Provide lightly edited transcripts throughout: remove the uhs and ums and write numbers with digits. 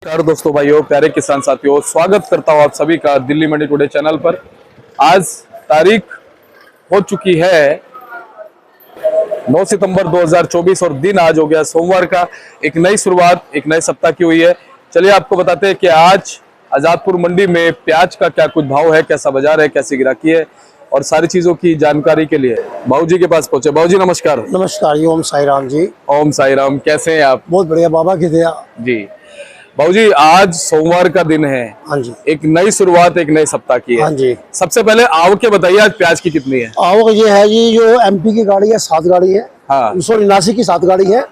नमस्कार दोस्तों, भाइयों, प्यारे किसान साथियों, स्वागत करता हूं आप सभी का दिल्ली मंडी टुडे चैनल पर। आज तारीख हो चुकी है 9 सितंबर 2024 और दिन आज हो गया सोमवार का। एक नई शुरुआत, एक नए सप्ताह की हुई है। चलिए आपको बताते हैं कि आज आजादपुर मंडी में प्याज का क्या कुछ भाव है, कैसा बाजार है, कैसी गिराकी है और सारी चीजों की जानकारी के लिए बाबूजी के पास पहुंचे। बाबूजी नमस्कार। नमस्कार जी, ओम साई राम जी। ओम साई राम, कैसे हैं आप? बहुत बढ़िया, बाबा की दया जी बाबूजी, आज सोमवार का दिन है। हाँ जी, एक नई शुरुआत, एक नए सप्ताह की है। हाँ जी। सबसे पहले आवक बताइए, आज प्याज की कितनी है? आवक ये है जी, जो एमपी की गाड़ी है 7 गाड़ी है, हाँ। सॉरी नासिक की 7 गाड़ी है,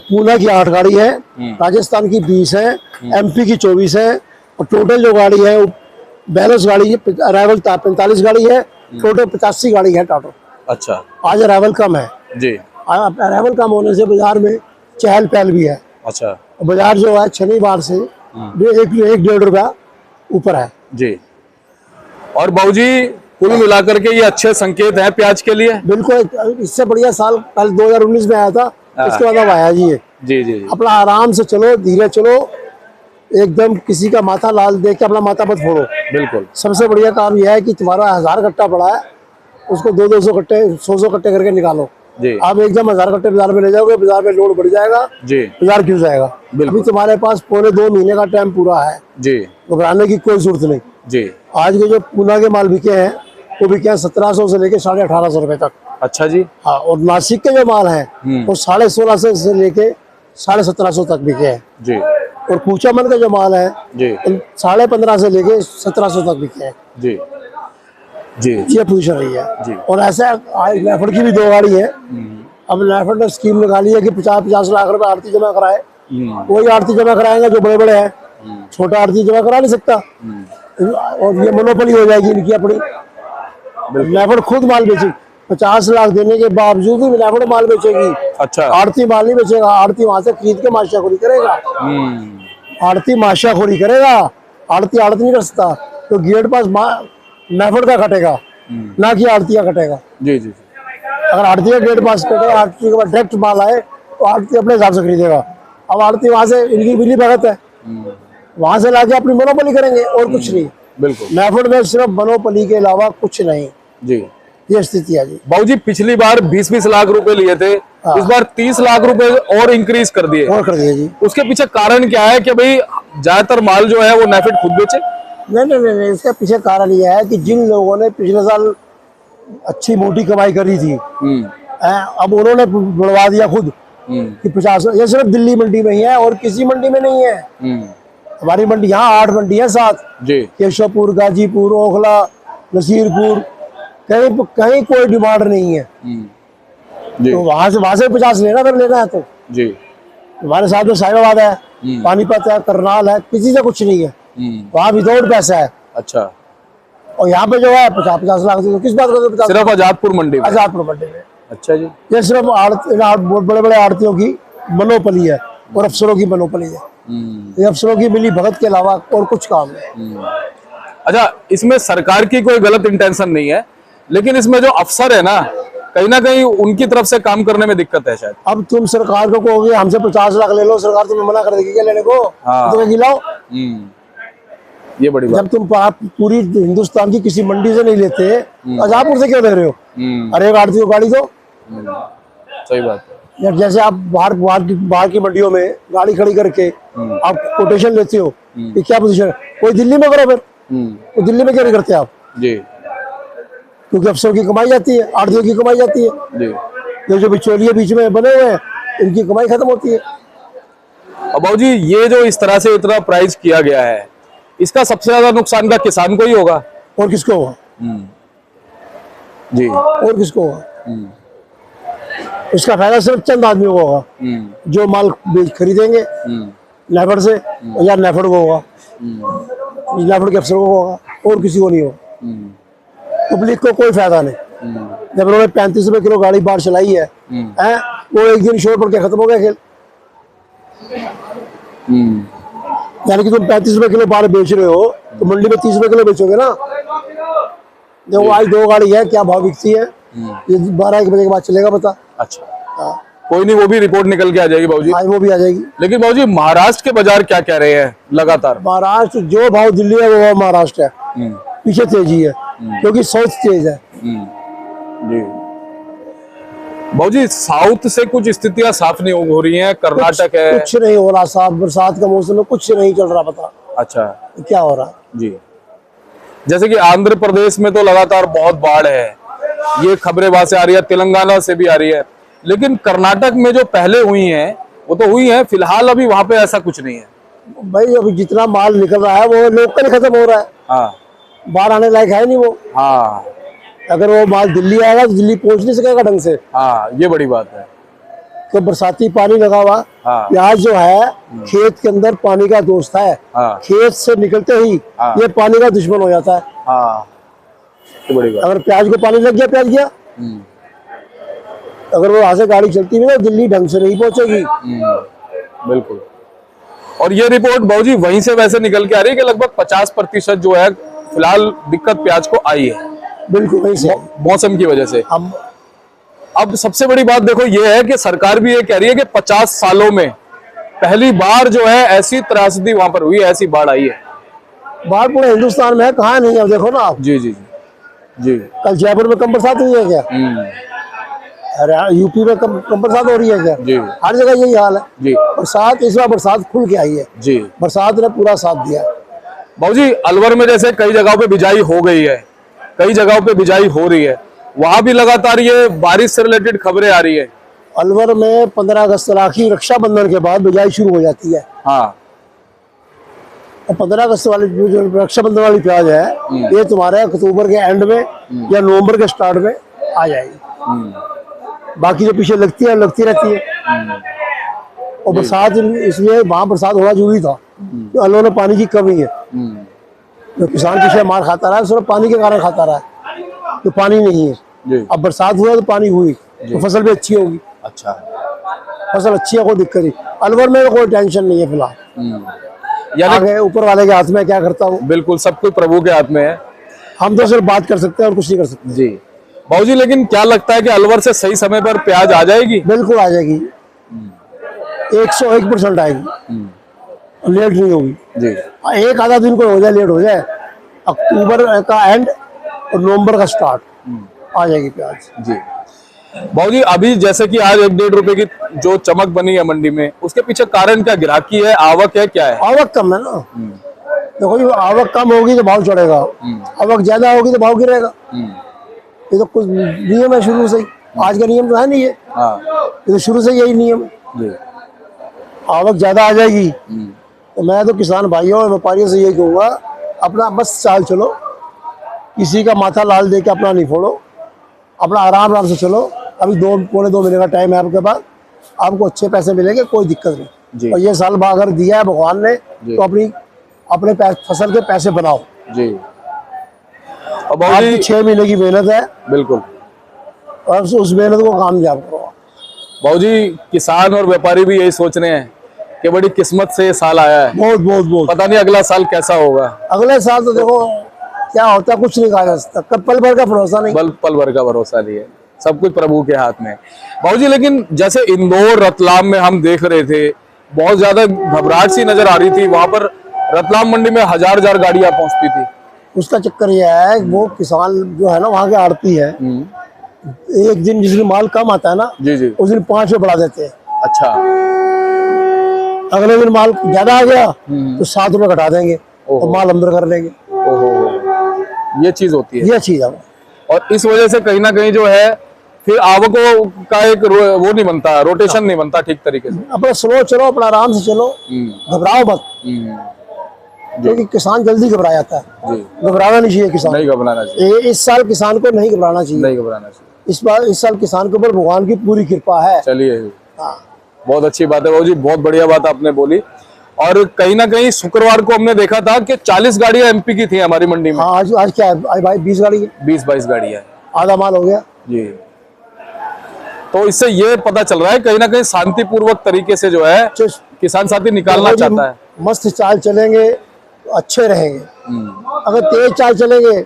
पूना की 8 गाड़ी है, राजस्थान की 20 है, एमपी की 24 है और टोटल जो गाड़ी है बैलेंस गाड़ी है, अराइवल 45 गाड़ी है, टोटल 85 गाड़ी है टोटल। अच्छा, आज अराइवल कम है जी। अराइवल कम होने से बाजार में चहल पहल भी है। अच्छा, बाजार जो है शनिवार से एक डेढ़ रुपया ऊपर है जी। और बाबूजी, कुल मिलाकर के ये अच्छे संकेत है प्याज के लिए। बिल्कुल, इससे बढ़िया साल कल 2019 में आया था, इसके बाद अब आया जी ये। जी जी जी। अपना आराम से चलो, धीरे चलो, एकदम किसी का माथा लाल देख के अपना माथा मत फोड़ो। बिल्कुल। सबसे बढ़िया काम यह है कि तुम्हारा 1000 कट्टा पड़ा है, उसको 200 कट्टे 100 कट्टे करके निकालो। जी। आप एकदम 1000 कट्टे बाजार में ले जाओगे, बाजार में लोड बढ़ जाएगा, जी। बाजार क्यों जाएगा। अभी तुम्हारे पास पौने 2 महीने का टाइम पूरा है, जी। घबराने की कोई जरूरत नहीं। जी। आज के जो पूना के माल बिके हैं वो बिके हैं 1700 से लेके 1850 रुपए तक। अच्छा जी। हाँ, और नासिक के जो माल है वो 1650 से लेके 1750 तक बिके हैं जी। और कूचामन का जो माल है जी। 1550 से लेके 1700 तक बिके हैं। जी जी। ये पोजीशन रही है जी। और ऐसा नेफेड की भी 2 गाड़ी है। अब नेफेड ने स्कीम निकाली है कि 50-50 लाख रुपए आरती जमा कराए। वही आरती जमा कराएंगे जो बड़े बड़े हैं, छोटा आरती जमा करा नहीं सकता और ये मोनोपोली हो जाएगी इनकी अपनी। नेफेड खुद माल बेचेगी, 50 लाख देने के बावजूद भी नेफेड माल बेचेगी। अच्छा। आरती माल नहीं बेचेगा, आरती वहां से खरीद के माशाखोरी करेगा। आरती माशाखोरी करेगा, आरती नहीं कर सकता, तो गेट पास नेफेड का कटेगा, ना कि आरती का कटेगा। जी जी। अगर आरती का गेट पास कटेगा, आरती के बाद डायरेक्ट माल आए तो आरती अपने हिसाब से खरीदेगा। अब आरती वहां से इनकी बिली भगत है, वहां से लाके अपनी मोनोपोली करेंगे और कुछ नहीं। बिल्कुल। नेफेड में सिर्फ मोनोपोली के अलावा कुछ नहीं। जी, ये स्थिति है जी। बाबूजी, पिछली बार 20-20 लाख रुपए लिए थे, इस बार 30 लाख रुपए और इंक्रीज कर दिए। और कर दिया जी। उसके पीछे कारण क्या है कि भाई ज्यादातर माल जो है वो नेफेड खुद बेचे? नहीं, इसके पीछे कारण यह है कि जिन लोगों ने पिछले साल अच्छी मोटी कमाई करी थी, अब उन्होंने बढ़वा दिया खुद कि 50। ये सिर्फ दिल्ली मंडी में ही है और किसी मंडी में नहीं है। हमारी मंडी यहाँ 8 मंडी है, 7 जी। केशवपुर, गाजीपुर, ओखला, नसीरपुर, कहीं कोई डिमांड नहीं है। जी। तो वहां से 50 लेना, अगर लेना है तो। जी। हमारे साथ में साहिबाबाद है, पानीपत है, करनाल है, किसी से कुछ नहीं है, वहाँ विदाउट पैसा है। अच्छा। और यहाँ पे जो है 50-50 लाख तो किस बात का? 50 सिर्फ आजादपुर मंडी में? आजादपुर मंडी में। अच्छा जी। ये सिर्फ बड़े बड़े आड़तियों की मनोपली है और अफसरों की मनोपली है। ये अफसरों की मिली भगत के अलावा और कुछ काम नहीं। अच्छा, इसमें सरकार की कोई गलत इंटेंशन नहीं है, लेकिन इसमें जो अफसर है ना कहीं उनकी तरफ से काम करने में दिक्कत है शायद। अब तुम सरकार को कहोगे हमसे 50 लाख ले लो, सरकार तुम्हें मना कर देगी क्या लेने को? हाँ। तुम्हें खिलाओ। ये बड़ी बात। जब तुम पूरी हिंदुस्तान की किसी मंडी से नहीं लेते, आजादपुर से क्यों दे रहे हो? अरे एक आड़ती को गाड़ी दो। सही बात है। जैसे आप बाहर की मंडियों में गाड़ी खड़ी करके आप कोटेशन लेते हो, ये क्या पोजीशन है? कोई दिल्ली में करो, फिर वो दिल्ली में क्यों नहीं करते आप? जी। क्योंकि अफसरों की कमाई जाती है, आड़तियों की कमाई जाती है। जी। ये जो बिचौलिए बीच में बने हुए हैं, इनकी कमाई खत्म होती है। अब बाबूजी, ये जो इस तरह से इतना प्राइस किया गया है, इसका सबसे ज्यादा नुकसान का किसान को ही होगा। और किसको होगा? जी। और किसको होगा? इसका फायदा सिर्फ चंद आदमियों को होगा जो माल खरीदेंगे नेफेड से, या नेफेड को होगा, नेफेड के अफसरों को होगा, और किसी को नहीं होगा। पब्लिक को कोई फायदा नहीं। जब उन्होंने 35 रुपए किलो गाड़ी बाहर चलाई है, वो एक दिन शोर पड़ के खत्म हो गया खेल। यानी कि तुम 35 रुपए किलो बाहर बेच रहे हो तो मंडी में 30 रुपए किलो बेचोगे ना। देखो आज 2 गाड़ी है, क्या भाव बिकती है ये 12-1 बजे के बाद चलेगा पता। अच्छा। कोई नहीं, वो भी रिपोर्ट निकल के आ जाएगी बाबूजी। आज वो भी आ जाएगी। लेकिन बाबूजी महाराष्ट्र के बाजार क्या कह रहे हैं लगातार? महाराष्ट्र जो भाव दिल्ली है वो महाराष्ट्र है, पीछे तेजी है क्योंकि साउथ तेज है। जी बाबूजी, साउथ से कुछ स्थितियां साफ नहीं हो रही हैं, कर्नाटक है। कुछ नहीं हो रहा साफ, बरसात का मौसम में कुछ नहीं चल रहा, पता अच्छा क्या हो रहा है। जी, जैसे कि आंध्र प्रदेश में तो लगातार बहुत बाढ़ है, ये खबरें वहां से आ रही है, तेलंगाना से भी आ रही है। लेकिन कर्नाटक में जो पहले हुई हैं वो तो हुई हैं, फिलहाल अभी वहां पे ऐसा कुछ नहीं है। भाई अभी जितना माल निकल रहा है वो लोकल खत्म हो रहा है, हाँ बाहर आने लायक है नहीं वो। हाँ अगर वो माल दिल्ली आएगा तो दिल्ली पहुंच नहीं सकेगा ढंग से, हाँ, ये बड़ी बात है। तो बरसाती पानी लगा हुआ। हाँ प्याज जो है खेत के अंदर पानी का दोस्त है, हाँ खेत से निकलते ही हाँ। ये पानी का दुश्मन हो जाता है। हाँ, ये बड़ी बात। अगर प्याज को पानी लग गया, प्याज गया। अगर वो वहां से गाड़ी चलती हुई तो दिल्ली ढंग से नहीं पहुंचेगी। बिल्कुल। और ये रिपोर्ट बाबूजी वहीं से वैसे निकल के आ रही है कि लगभग 50% जो है फिलहाल दिक्कत प्याज को आई है, बिल्कुल वहीं से। मौसम की वजह से। अब सबसे बड़ी बात देखो ये है कि सरकार भी ये कह रही है कि 50 सालों में पहली बार जो है ऐसी त्रासदी वहां पर हुई है, ऐसी बाढ़ आई है। बाढ़ पूरे हिंदुस्तान में है, कहाँ नहीं है। अब देखो ना आप, जी जी जी। कल जयपुर में कम बरसात हुई है क्या? अरे यूपी में कम बरसात हो रही है क्या? जी। हर जगह यही हाल है जी। बरसात, इस बार बरसात खुल के आई है जी। बरसात ने पूरा साथ दिया। बाबूजी अलवर में जैसे कई जगहों पे बिजाई हो गई है, कई जगहों पे बिजाई हो रही है, वहां भी लगातार ये बारिश से रिलेटेड खबरें आ रही है। अलवर में 15 अगस्त राखी रक्षाबंधन के बाद बिजाई शुरू हो जाती है। हाँ। और 15 अगस्त वाली जो रक्षाबंधन वाली प्याज है ये तुम्हारे अक्टूबर के एंड में या नवंबर के स्टार्ट में आ जाएगी। बाकी जो पीछे लगती रहती है। और बरसात इसलिए वहां बरसात होना जरूरी था, तो अलवर में पानी की कमी है। जो किसान पीछे मार खाता रहा है सिर्फ पानी के कारण खाता रहा है, तो पानी नहीं है। अब बरसात हुआ तो पानी हुई तो फसल भी अच्छी होगी। अच्छा, फसल अच्छी है, कोई दिक्कत नहीं। अलवर में कोई टेंशन नहीं है फिलहाल। यानी ऊपर वाले के हाथ में, क्या करता हूँ। बिल्कुल सब कुछ प्रभु के हाथ में है, हम तो सिर्फ बात कर सकते हैं और कुछ नहीं कर सकते। जी बाबूजी, लेकिन क्या लगता है कि अलवर से सही समय पर प्याज आ जाएगी? बिल्कुल आ जाएगी, 101% आएगी, लेट नहीं होगी। जी। एक आधा दिन को हो जाए, लेट हो जाए, अक्टूबर का एंड और नवंबर का स्टार्ट आ जाएगी प्याज। जी बाबूजी, अभी जैसे कि आज 1-1.5 रुपए की जो चमक बनी है मंडी में, उसके पीछे कारण क्या? ग्राहकी है, आवक है, क्या है? आवक कम है ना। देखो ये आवक कम होगी तो भाव चढ़ेगा, आवक ज्यादा होगी तो भाव गिरेगा। ये तो कुछ नियम है शुरू से ही, आज का नियम तो है नहीं है। ये तो शुरू से यही नियम है। आवक ज्यादा आ जाएगी तो मैं तो किसान भाइयों और व्यापारियों से यही कहूँगा, अपना बस चाल चलो, किसी का माथा लाल दे के अपना नहीं फोड़ो, अपना आराम आराम से चलो। अभी 2-2.25 महीने का टाइम है आपके पास, आपको अच्छे पैसे मिलेंगे, कोई दिक्कत नहीं। और ये साल अगर दिया है भगवान ने तो अपने फसल के पैसे बनाओ। जी। अब आपकी 6 महीने की मेहनत है, बिल्कुल, और उस मेहनत को कामयाब करो। बाबूजी किसान और व्यापारी भी यही सोच रहे हैं कि बड़ी किस्मत से ये साल आया है, बहुत पता नहीं अगला साल कैसा होगा। अगले साल तो देखो क्या होता है, कुछ नहीं कहा जा सकता, पल भर का भरोसा नहीं। पल भर का भरोसा नहीं है, सब कुछ प्रभु के हाथ में। बाबूजी लेकिन जैसे इंदौर रतलाम में हम देख रहे थे, बहुत ज्यादा घबराहट सी नजर आ रही थी, वहां पर रतलाम मंडी में हजार गाड़ियां पहुंचती थी। उसका चक्कर यह है, वो किसान जो है ना वहाँ के आड़ती है, एक दिन जिस दिन माल कम आता है ना, जी जी, उस दिन 5 रुपये बढ़ा देते हैं। अच्छा, अगले दिन माल ज्यादा आ गया तो 7 रुपये घटा देंगे और माल अंदर कर लेंगे। ये चीज होती है, ये चीज है। और इस वजह से कहीं ना कहीं जो है फिर आवकों का एक वो नहीं बनता, रोटेशन नहीं बनता ठीक तरीके से। अपना स्लो चलो, अपना आराम से चलो, घबराओ मत, क्योंकि किसान जल्दी घबरा जाता है। घबराना नहीं चाहिए किसान, नहीं घबराना चाहिए। इस साल किसान को नहीं घबराना चाहिए, नहीं घबराना चाहिए। इस साल किसान के ऊपर भगवान की पूरी कृपा है। चलिए, बहुत अच्छी बात है बाबूजी, बहुत बढ़िया बात आपने बोली। और कहीं ना कहीं शुक्रवार को हमने देखा था कि 40 गाड़ियां एमपी की थी हमारी मंडी में। आज क्या है? आज भाई 20 गाड़ी है, 20-22 गाड़ियां, आधा माल हो गया जी। तो इससे ये पता चल रहा है कहीं ना कहीं शांतिपूर्वक तरीके से जो है किसान साथी निकालना चाहता है। मस्त चाल चलेंगे तो अच्छे रहेंगे, अगर तेज चाल चलेंगे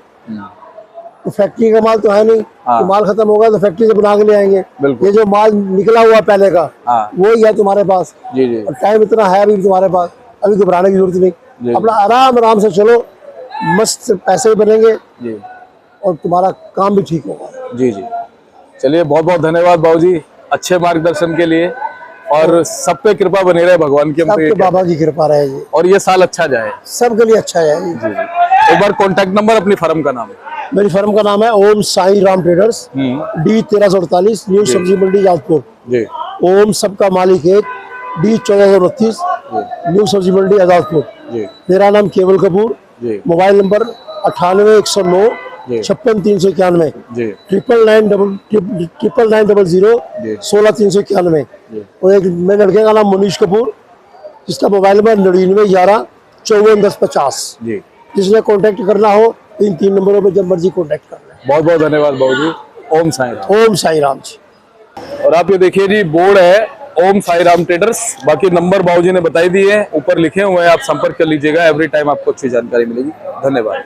तो फैक्ट्री का माल तो है नहीं, हाँ। तो माल खत्म होगा तो फैक्ट्री से बना के ले आएंगे। बिल्कुल। ये जो माल निकला हुआ पहले का हाँ वो ही है तुम्हारे पास। जी जी और टाइम इतना है अभी तुम्हारे पास, अभी घबराने की जरूरत जी। नहीं। अपना आराम आराम से चलो, मस्त पैसे भी बनेंगे जी और तुम्हारा काम भी ठीक होगा। जी जी। चलिए बहुत बहुत धन्यवाद बाबूजी अच्छे मार्गदर्शन के लिए, और सब पे कृपा बनी रहे भगवान की, हम तो ये सबके बाबा की कृपा रहेगी, और ये साल अच्छा जाए। सबके लिए अच्छा है जी। जी जी। एक बार कॉन्टैक्ट नंबर अपनी फर्म का नाम। मेरी फर्म का नाम है Om Sai Ram traders, D 1348, new Sabzi Mandi Jajpur. जी ओम सबका मालिक एक, डी 1429, न्यू सब्जी मंडी आजादपुर। जी मेरा नाम केवल कपूर, जी मोबाइल नंबर 98 जी 109 56 391, जी 9900 जी 16 391। जी। और एक मेरे लड़के का नाम मनीष कपूर, जिसका मोबाइल नंबर 99 11 54 10 50। जी। जिसने कांटेक्ट करना हो इन 3 नंबरों पे जब मर्जी कांटेक्ट कर लें। बहुत बहुत धन्यवाद बाबूजी। ओम साईं राम। ओम साई राम जी। और आप ये देखिए जी, बोर्ड है ओम साई राम ट्रेडर्स, बाकी नंबर बाबूजी ने बताई दिए हैं, ऊपर लिखे हुए हैं, आप संपर्क कर लीजिएगा। एवरी टाइम आपको अच्छी जानकारी मिलेगी। धन्यवाद।